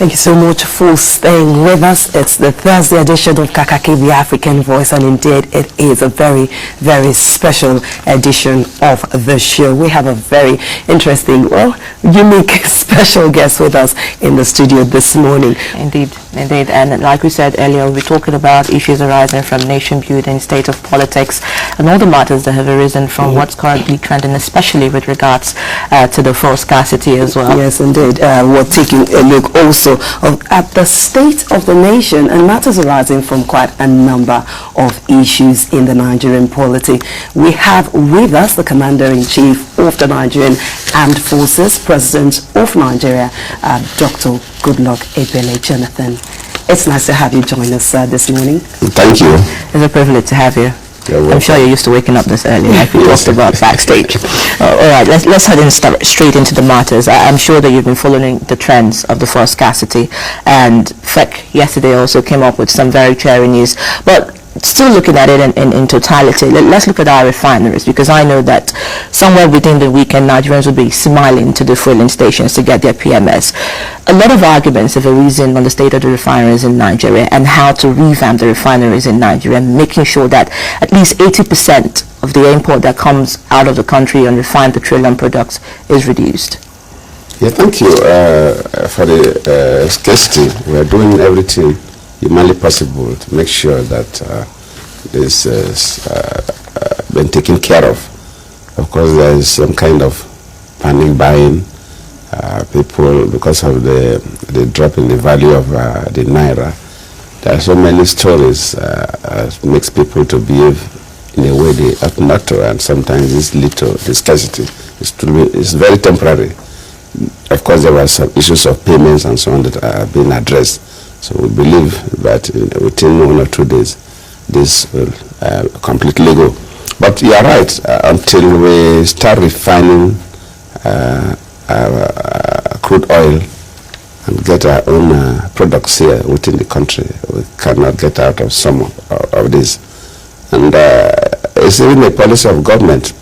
Thank you so much for staying with us. It's the Thursday edition of Kakaaki, the African Voice, and indeed it is a very, very special edition of the show. We have a very interesting, unique, special guest with us in the studio this morning. Indeed. And like we said earlier, we're talking about issues arising from nation building, state of politics, and all the matters that have arisen from what's currently trending, especially with regards to the fuel scarcity as well. Yes, indeed. We're taking a look also at the state of the nation and matters arising from quite a number of issues in the Nigerian polity. We have with us the Commander-in-Chief of the Nigerian Armed Forces, President of Nigeria, Dr. Goodluck Ebele Jonathan. It's nice to have you join us this morning. Thank you. It's a privilege to have you. I'm sure you're used to waking up this early, like we talked about backstage. All right, let's head in straight into the matters. I'm sure that you've been following the trends of the fuel scarcity, and FEC yesterday also came up with some very cheering news. But still looking at it in totality, let's look at our refineries, because I know that somewhere within the weekend Nigerians will be smiling to the filling stations to get their PMS. A lot of arguments have arisen on the state of the refineries in Nigeria and how to revamp the refineries in Nigeria, making sure that at least 80% of the import that comes out of the country on refined petroleum products is reduced. Yeah, thank you for the scarcity. We are doing everything humanly possible to make sure that this is been taken care of. Of course, there is some kind of panic buying. People, because of the drop in the value of the naira, there are so many stories makes people to behave in a way they ought not to, and sometimes this lead to the scarcity. It's very temporary. Of course, there were some issues of payments and so on that are being addressed. So we believe that within 1 or 2 days, this will completely go. But you are right, until we start refining crude oil and get our own products here within the country, we cannot get out of some of this. And it's even a policy of government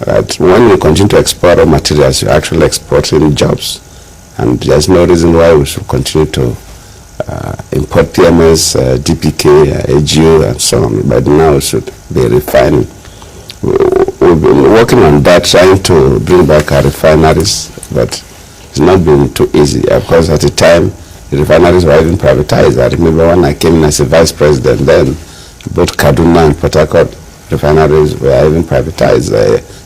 that when we continue to export raw materials, you're actually exporting jobs. And there's no reason why we should continue to import PMS, DPK, AGO, and so on, but now it should be refining. We've been working on that, trying to bring back our refineries, but it's not been too easy. Of course, at the time, the refineries were even privatized. I remember when I came in as a vice president, then both Kaduna and Port Harcourt refineries were even privatized.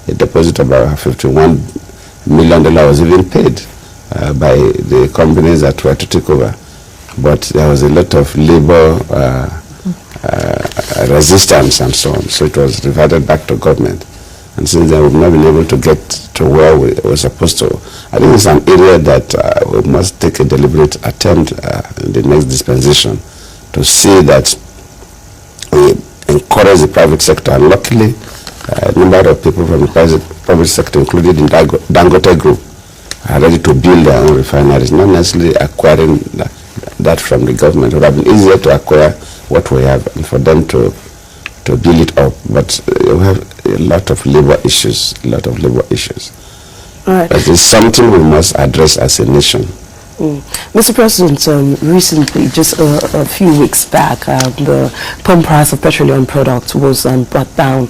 A deposit of about $51 million was even paid by the companies that were to take over. But there was a lot of labor resistance and so on, so it was reverted back to government. And since then, we've not been able to get to where we were supposed to. I think it's an area that we must take a deliberate attempt in the next dispensation to see that we encourage the private sector. And luckily, a number of people from the private sector, including the Dangote Group, are ready to build their own refineries, not necessarily acquiring that from the government. It would have been easier to acquire what we have and for them to build it up. But we have a lot of labor issues, Right. That is something we must address as a nation. Mr. President, recently, just a few weeks back, the pump price of petroleum products was brought down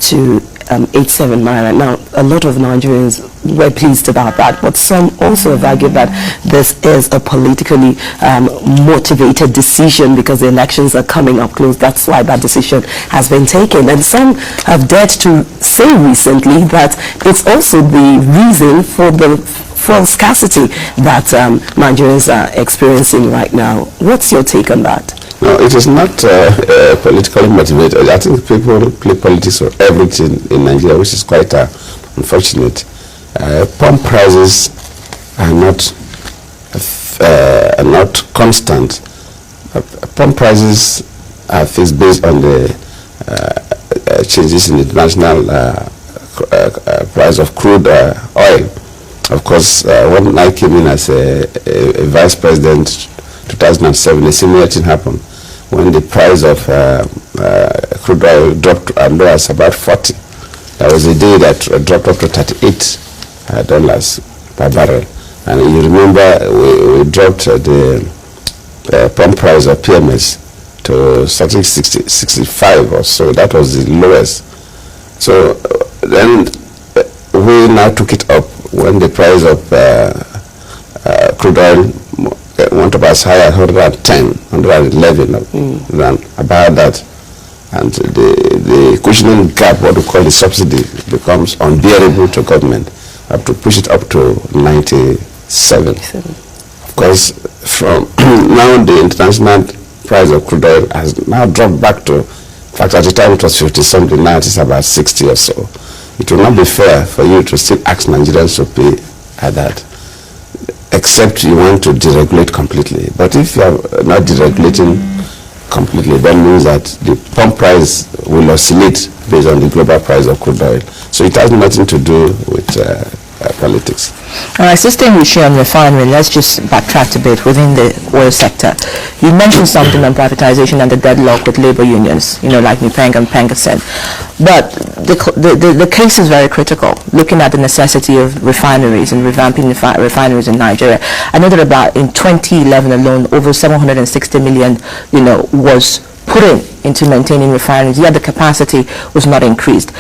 to 87 naira. Now, a lot of Nigerians were pleased about that, but some also have argued that this is a politically motivated decision because the elections are coming up close. That's why that decision has been taken. And some have dared to say recently that it's also the reason for the fuel scarcity that Nigerians are experiencing right now. What's your take on that? No, it is not politically motivated. I think people play politics for everything in Nigeria, which is quite unfortunate. Pump prices are not constant. Pump prices are fixed based on the changes in the international price of crude oil. Of course, when I came in as a vice president, 2007, a similar thing happened when the price of crude oil dropped as low as about 40. There was a day that dropped up to $38 per barrel. And you remember we dropped the pump price of PMS to something 65 or so. That was the lowest. So then we now took it up when the price of crude oil went up as high as 110, 111, and about that. And the cushioning gap, what we call the subsidy, becomes unbearable to government. We have to push it up to 97. Of course, from now the international price of crude oil has now dropped back to, in fact, at the time it was 50 something, now it is about 60 or so. It will not be fair for you to still ask Nigerians to pay at that, except you want to deregulate completely. But if you are not deregulating completely, that means that the pump price will oscillate based on the global price of crude oil. So it has nothing to do with politics. All right, so staying with you on refinery, let's just backtrack a bit within the oil sector. You mentioned something on privatization and the deadlock with labor unions, like Nupeng and Penga said. But the case is very critical, looking at the necessity of refineries and revamping refineries in Nigeria. I know that about in 2011 alone, over 760 million, was put into maintaining refineries, yet the capacity was not increased.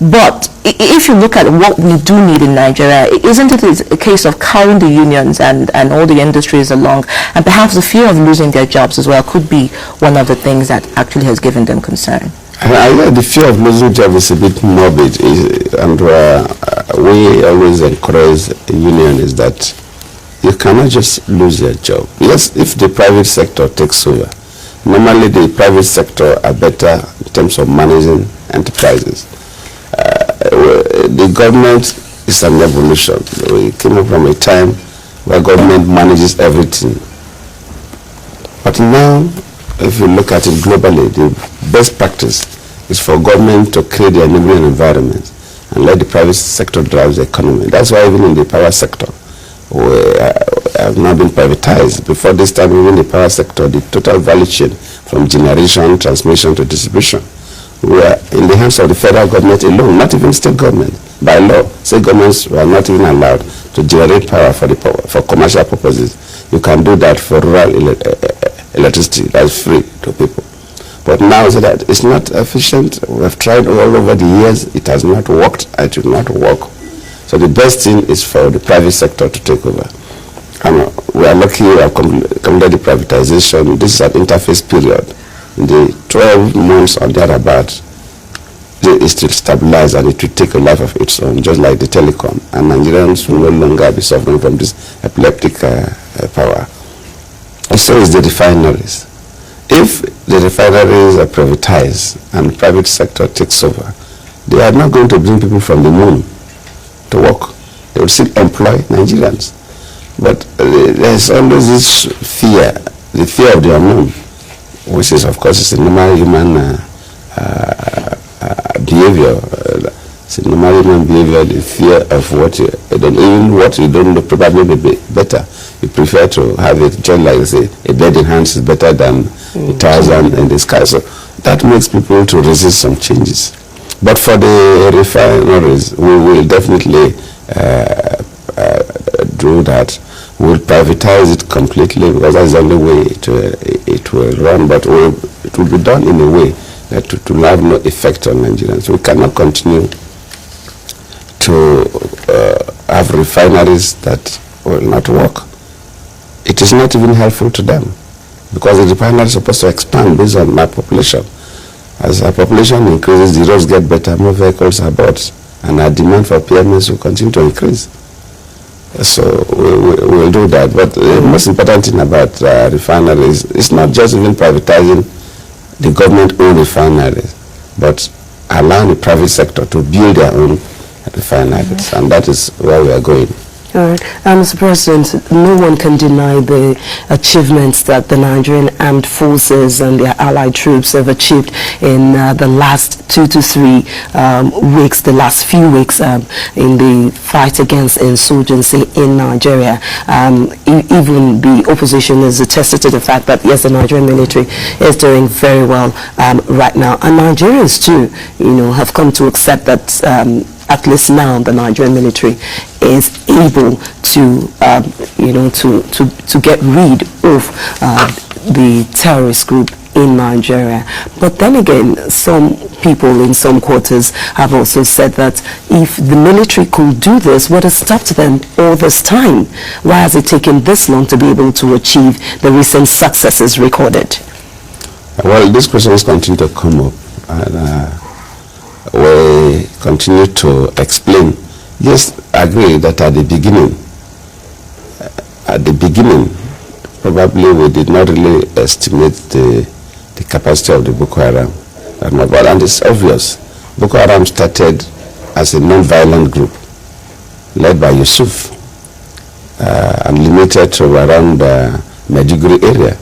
But if you look at what we do need in Nigeria, isn't it a case of cowing the unions and all the industries along, and perhaps the fear of losing their jobs as well could be one of the things that actually has given them concern? The fear of losing jobs is a bit morbid, and we always encourage the union is that you cannot just lose your job. Yes, if the private sector takes over, normally the private sector are better in terms of managing enterprises. The government is an evolution. We came up from a time where government manages everything. But now, if you look at it globally, the best practice is for government to create the enabling environment and let the private sector drive the economy. That's why even in the power sector, we have not been privatized. Before this time, even the power sector, the total value chain from generation, transmission to distribution, were in the hands of the federal government alone, not even state government. By law, state governments were not even allowed to generate power for commercial purposes. You can do that for rural electricity, that's free to people. But now so that it's not efficient. We have tried all over the years, it has not worked, it will not work. So the best thing is for the private sector to take over. And we are lucky we have completed the privatization. This is an interface period. In the 12 months or thereabout, it will stabilize and it will take a life of its own, just like the telecom. And Nigerians will no longer be suffering from this epileptic power. And so is the refineries. If the refineries are privatized and the private sector takes over, they are not going to bring people from the moon to work. They will still employ Nigerians. But there's always this fear, the fear of the unknown, which is, of course, it's a normal human behavior. It's a normal human behavior, the fear of what you don't, even what you don't know probably be better. You prefer to have it just like, say, a bird in hands is better than 1,000 in the sky. So that makes people to resist some changes. But for the refineries, we will definitely do that. We'll privatize it completely because that's the only way it will run, but it will be done in a way that it will have no effect on Nigerians. We cannot continue to have refineries that will not work. It is not even helpful to them because the refinery is supposed to expand based on our population. As our population increases, the roads get better, more vehicles are bought, and our demand for PMS will continue to increase. So we will do that. But the most important thing about refineries is not just even privatizing the government-owned refineries, but allowing the private sector to build their own refineries. And that is where we are going. All right. Mr. President, no one can deny the achievements that the Nigerian armed forces and their allied troops have achieved in the last 2 to 3 weeks, the last few weeks in the fight against insurgency in Nigeria. Even the opposition is attested to the fact that, yes, the Nigerian military is doing very well right now. And Nigerians, too, have come to accept that at least now the Nigerian military is able to, to get rid of the terrorist group in Nigeria. But then again, some people in some quarters have also said that if the military could do this, what has stopped them all this time? Why has it taken this long to be able to achieve the recent successes recorded? Well, these questions continue to come up, and we continue to explain. Yes, I agree that at the beginning, probably we did not really estimate the capacity of the Boko Haram. And it's obvious. Boko Haram started as a non-violent group led by Yusuf and limited to around the Maiduguri area.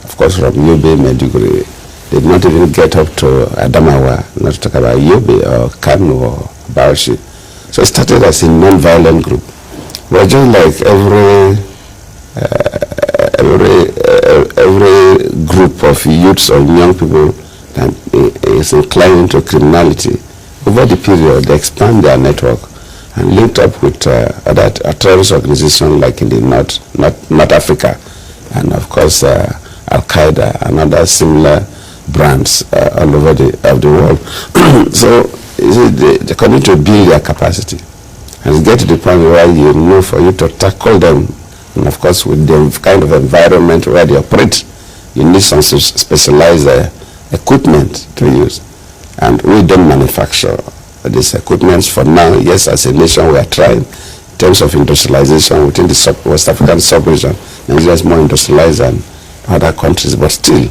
Of course, from Yobe, Maiduguri, did not even get up to Adamawa, not to talk about Yobe or Kanu or Bauchi. So it started as a non-violent group. We're just like every group of youths or young people that is inclined into criminality. Over the period, they expand their network and linked up with other terrorist organizations like in the North Africa, and of course Al-Qaeda and other similar brands all over the world. So they continue to build their capacity and get to the point where for you to tackle them, and of course with the kind of environment where they operate, you need some specialized equipment to use. And we don't manufacture these equipments for now. Yes, as a nation we are trying in terms of industrialization within the West African sub-region. Nigeria is more industrialized than other countries, but still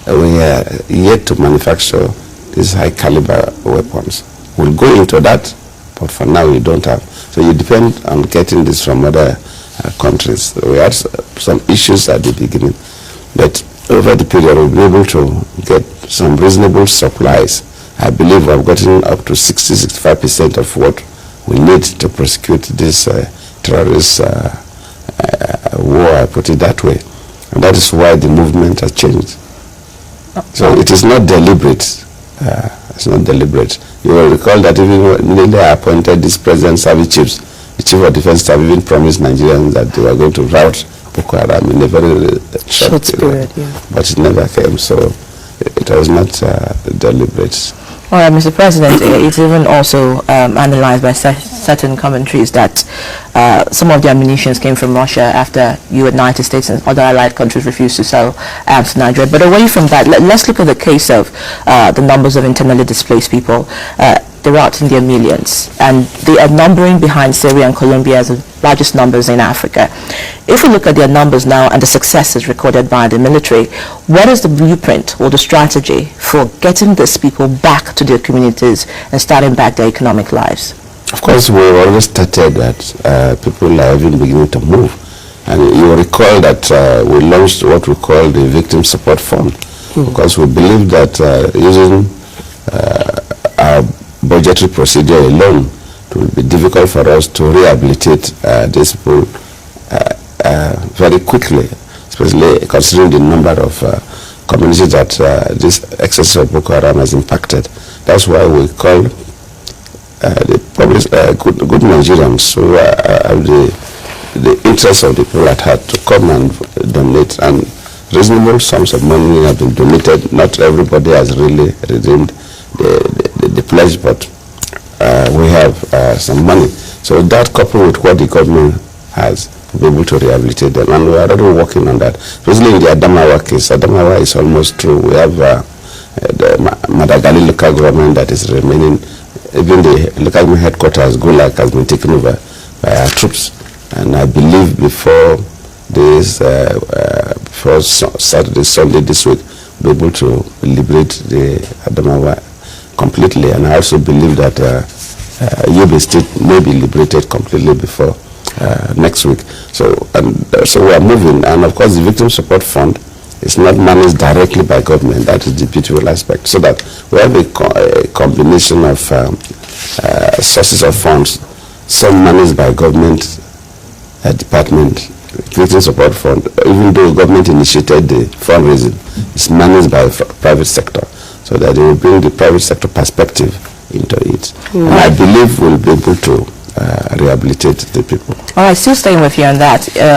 we are yet to manufacture these high caliber weapons. We'll go into that, but for now we don't have. So you depend on getting this from other countries. We had some issues at the beginning, but over the period we'll be able to get some reasonable supplies. I believe we've gotten up to 60-65% of what we need to prosecute this terrorist war, I put it that way. And that is why the movement has changed. So it is not deliberate. It's not deliberate. You will recall that even when they appointed these president service chiefs, the chief of defense staff even promised Nigerians that they were going to rout Boko Haram in a very short period. Yeah. But it never came, so it was not deliberate. All right, Mr. President, it's even also analyzed by certain commentaries that some of the ammunition came from Russia after United States and other allied countries refused to sell arms to Nigeria. But away from that, let's look at the case of the numbers of internally displaced people. They're out in their millions, and they are numbering behind Syria and Colombia as the largest numbers in Africa. If we look at their numbers now and the successes recorded by the military, what is the blueprint or the strategy for getting these people back to their communities and starting back their economic lives? Of course, we always started that people are even beginning to move. And you will recall that we launched what we call the Victim Support Fund, because we believe that using our budgetary procedure alone, it will be difficult for us to rehabilitate these people very quickly, especially considering the number of communities that this excess of Boko Haram has impacted. That's why we call the good Nigerians who have the interests of the people at heart to come and donate, and reasonable sums of money have been donated. Not everybody has really redeemed the pledge, but we have some money. So that coupled with what the government has, be able to rehabilitate them, and we are already working on that. Especially in the Adamawa case. Adamawa is almost through. We have the Madagali local government that is remaining. Even the local government headquarters, Gulag, has been taken over by our troops. And I believe before this, before Saturday, Sunday this week, we'll be able to liberate the Adamawa completely. And I also believe that Yobe State may be liberated completely before next week. So we are moving. And of course, the Victim Support Fund is not managed directly by government. That is the beautiful aspect. So that we have a combination of sources of funds, some managed by government department, Victim Support Fund, even though government initiated the fundraising, it's managed by private sector, so that they will bring the private sector perspective into it. And I believe we'll be able to rehabilitate the people. All right, still staying with you on that.